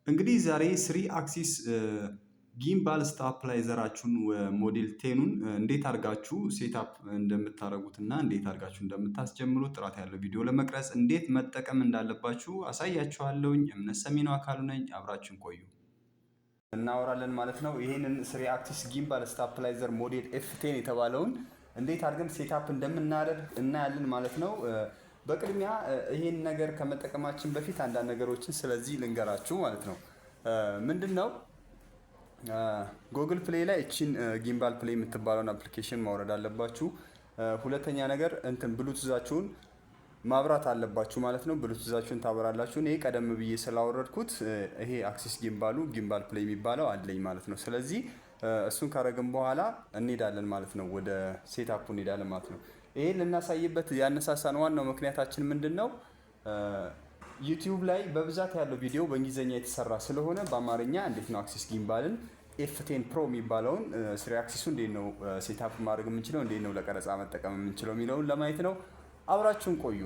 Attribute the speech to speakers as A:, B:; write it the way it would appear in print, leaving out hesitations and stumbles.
A: እንግዲህ ዛሬ ስሪ አክሲስ ጊምባል ስታፕላይዘራችሁን ሞዴል ቴኑን እንዴት አድርጋችሁ ሴትአፕ እንደምታደርጉት እና እንዴት አድርጋችሁ እንደምታስጀምሩት ጥራት ያለው ቪዲዮ ለመቅረጽ እንዴት መጠቀም እንዳለባችሁ አሳያችኋለሁኝ። እምነት ሰሚ ነው አካሉ ነኝ። አብራችሁን ቆዩ እናወራለን ማለት ነው። ይህንን ስሪ አክሲስ ጊምባል ስታፕላይዘር ሞዴል ኤፍ10 የተባለውን እንዴት አድርገን ሴትአፕ እንደምናደርግ እናያለን ማለት ነው። በቅድሚያ ይሄን ነገር ከመጠቀማችን በፊት አንዳንድ ነገሮችን ስለዚህ ልንገራችሁ ማለት ነው። ምንድነው ጉግል ፕሌይ ላይ እቺን ጊምባል ፕሌይ የምትባለውን አፕሊኬሽን ማውረድ አለባችሁ። ሁለተኛ ነገር ብሉቱዛችሁን ማብራት አለባችሁ ማለት ነው። ብሉቱዛችሁን ታበራላችሁ። እኔ ቀደም ብዬ ስላወረድኩት ይሄ አክሲስ ጊምባል ፕሌይ የሚባለው አለኝ ማለት ነው። ስለዚህ እሱን ካረግን በኋላ እንሄዳለን ማለት ነው። ወደ ሴትአፑ እንሄዳለን ማለት ነው። ይሄን ልናሳይበት ያነሳሳን ዋናው ምክንያታችን ምንድነው? ዩቲዩብ ላይ በብዛት ያለው ቪዲዮ በእንግሊዘኛ የተሰራ ስለሆነ በአማርኛ እንዴት ነው አክሲስ ጊምባልን ኤፍ10 ፕሮ የሚባለውን ስሪ አክሲሱ እንዴት ነው ሴትአፕ ማድረግ የምንችለው፣ እንዴት ነው ለቀረጻ መጠቀም የምንችለው የሚለውን ለማየት ነው። አብራችሁን ቆዩ።